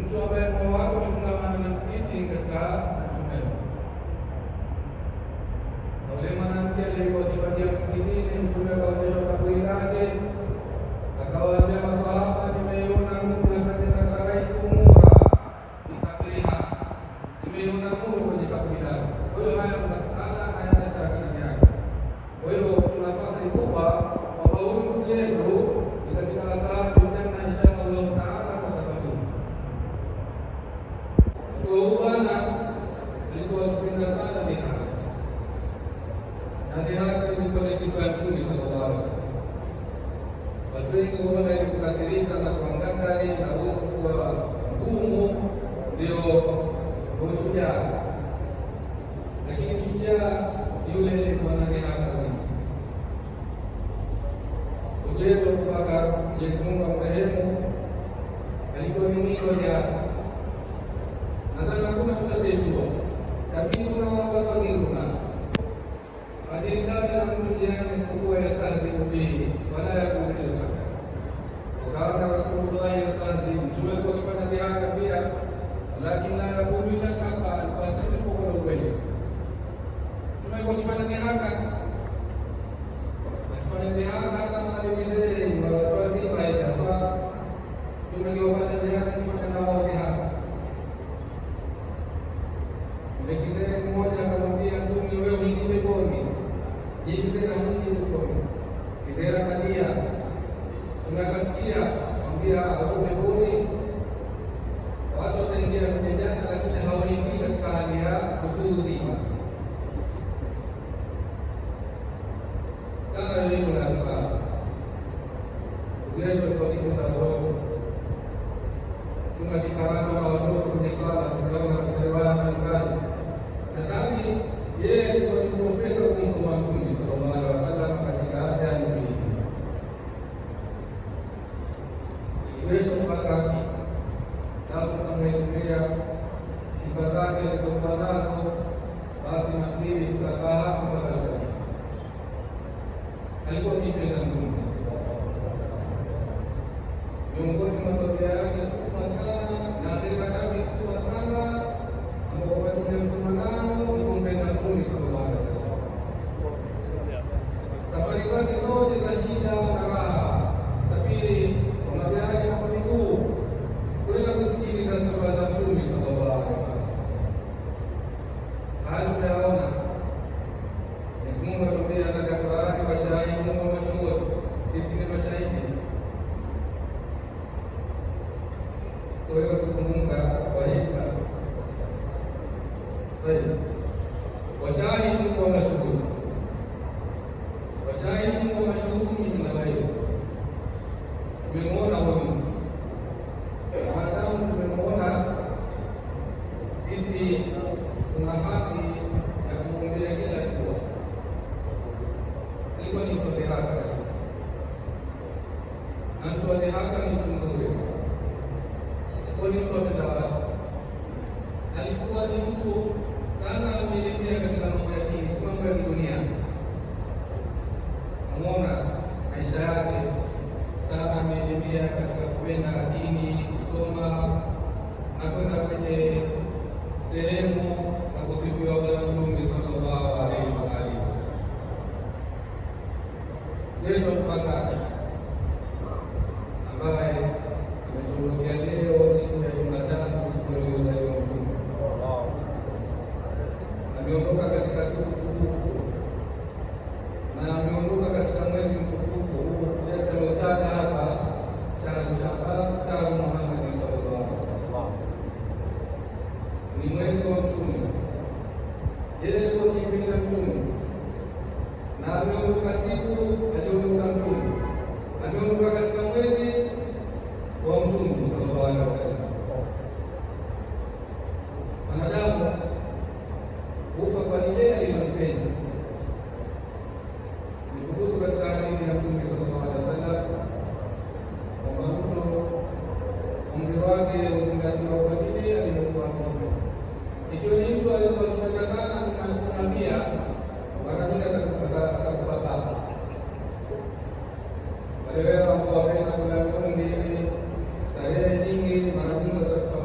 mtu ambaye moyo wake umefungamana na msikiti katika mtume. Na ule mwanamke aliyekuwa akifagia msikitini, mtume akaonyesha kaburi lake, akawaambia maswahaba, nimeiona nuru lakad raaitumura fi qabriha, nimeiona nuru kwenye kaburi lake. Kwa hiyo haya masala hayana shaka ndani yake. Kwa hiyo tunafanya kubwa kwamba huyu ndugu yetu ni katika ashabu janna insha Allah taala, kwa sababu huyu bwana alikuwa akipenda sana mihara, na mihara ilikuwa ni sifa ya Mtume sallallahu alaihi wasallam. Watu wengi huona ili kukasirika na kuangangari na uso kuwa ngumu ndio ushujaa, lakini mshujaa yule alikuwa na mihara zaidi. Ndugu yetu Abubakar, Mwenyezi Mungu amrehemu, alikuwa ni mwingi wa jihad. Nadhani hakuna mtu asiyejua, lakini kuna wafadhiluna hajulikani na mtu jihadi isipokuwa yastahziu bihi wala yakunu jazaa. Wakana Rasulullah yastahziu, Mtume alikuwa akifanya dhihaka pia, lakini la yakunu ila alhaqa, alikuwa asema isipokuwa ukweli. Mtume alikuwa akifanya dhihaka, akifanya dhihaka hata mali mizee wa watu wazima haijafaa. Mtume akiwafanya dhihaka akifanya na wao dhihaka. Mzee mmoja akamwambia Mtume, wewe huingii peponi. Jibu tena, huingii peponi. Mzee akalia, tunakasikia mwambia hapo peponi watu wataingia kwenye janna, lakini hawaingii katika hali ya utu uzima. Kana elimu la Qur'an. Uwezo wa kipenda watoto. Tunakikarana na watoto kwenye swala, tunaona katika riwaya mbalimbali. Nadhani yeye alikuwa ni profesa kumsoma Mtume sallallahu alaihi wasallam katika jamii hii. Iwezo mpaka na kumwelezea sifa zake alizofanana, basi nafikiri tutakaa hapo mpaka leo. Alikuwa akipenda Mtume. Miongoni mwa tabia yake kubwa sana na adhira yake kubwa sana ambao watu wamesoma nao ni kumpenda Mtume sallallahu alaihi wasallam. Safari zake zote za shida na raha, safiri kwa magari na kwa miguu, kwenda kusikiliza sifa za Mtume sallallahu alaihi wasallam. Haya tunayaona. Mwenyezi Mungu atuambia katika Qur'ani, washahidi wa mashhud, sisi ni mashahidi. Sitoweza kuzungumza kwa heshima. Washahidi wa mashhud, washahidi wa mashhud mimi na wewe tumemuona huyu. Maadamu tumemuona, sisi tuna haki ya kumwombea kila dua. Alikuwa ni mtu wa dhihaka, na mtu wa dhihaka ni mtu mzuri. Alikuwa ni mtu wa kupenda watu. Alikuwa ni mtu sana ameelekea katika mambo ya dini, si mambo ya kidunia. Unaona maisha yake sana ameelekea katika kupenda dini, kusoma na kwenda kwenye sehemu za kusifiwa Bwana Mtume sallallahu alaihi wa alihi wasallam. Ndio mpaka ambaye ametuondokea leo siku ya Jumatatu, siku aliyozaliwa Mtume. Ameondoka katika siku tukufu na ameondoka katika mwezi mtukufu huu aliotaja hapa, shahru Shaaban, shahru Muhammad sallallahu alaihi wasallam. Ni mwezi wa Mtume. Yeye alikuwa akipenda Mtume na ameondoka siku aliondoka Mtume. Ameondoka katika mwezi wa Mtume sallallahu alaihi wasallam. Wanadamu hufa kwa lile alilompenda. Nikubutu katika hadithi ya Mtume sallallahu alaihi wasallam kwamba mtu umri wake uzingatiwa kwa lile alilokuwa akipenda. Ikiwa ni mtu alikuwa akipenda sana kumwambia wakati atakufa baba. Wale ambao wapenda kula ng'ombe, starehe nyingi, mara nyingi watakufa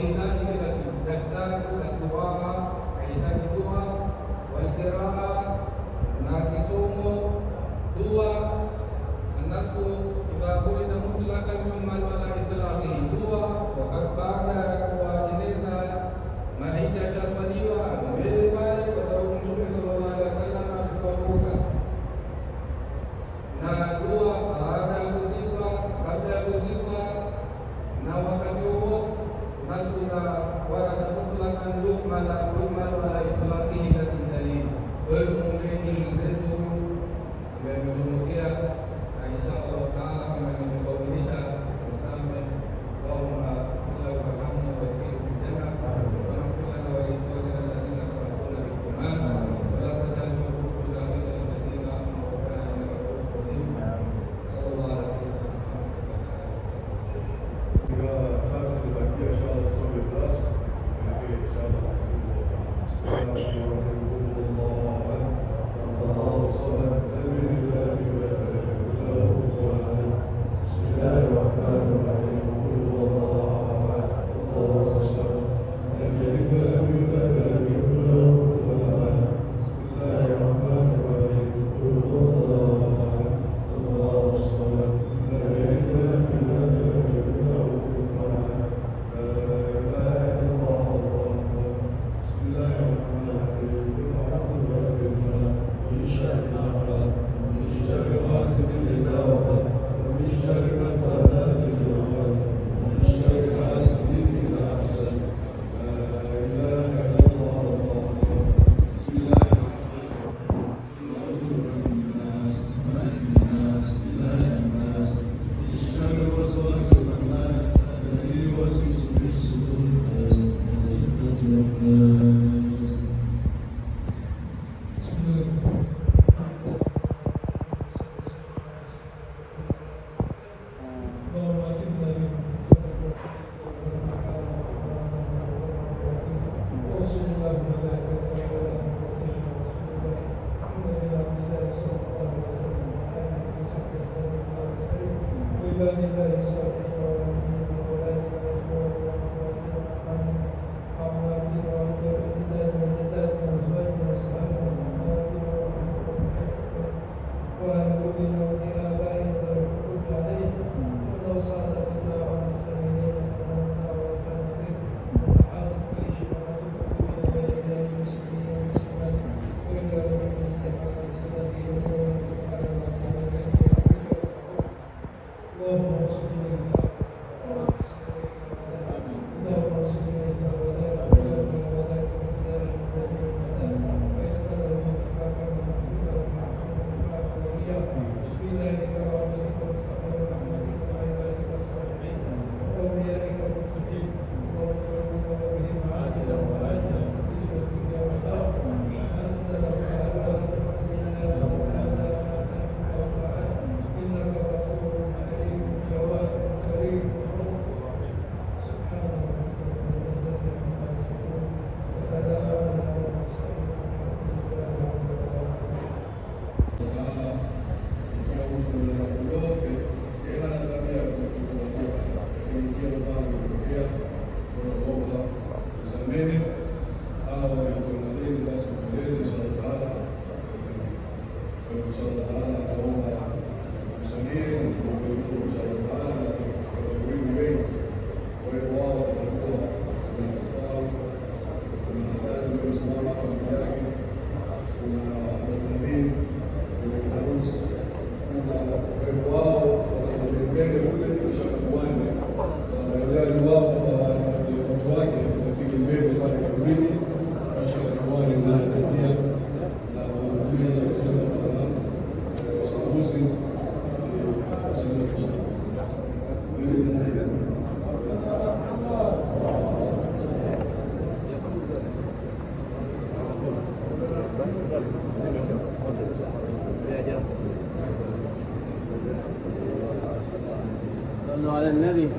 ذلك التي تحتاج الدعاء يحتاج الدعاء والقراءة ناقصهم دعاء الناس إذا ولد مطلقا يحمل على إطلاقه دعاء وقد بعد kuwaeneza maiti yashaswaliwa mbele pale, kwa sababu Mtume sallallahu alaihi wasallam alitoa ruhusa na dua baada ya kuzikwa, kabla ya kuzikwa na wakati huo nasuna warada mutlaqan yuhmalu ala itlaqihi lati dalil. Kwa hiyo muumini mwenzetu huyu ambaye ametunukia na insha Allah taala kama nimekamilisha msame Allahumma lahu alhamdu wa lakini fi janna wa nafsana wa ikhwana alladhina sabaquna bil iman wa la tajalu qulubana min alladhina rabbana innaka ra'ufur rahim. Sallallahu alaihi wasallam. صلوا على النبي.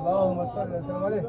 اللهم صل وسلم عليه.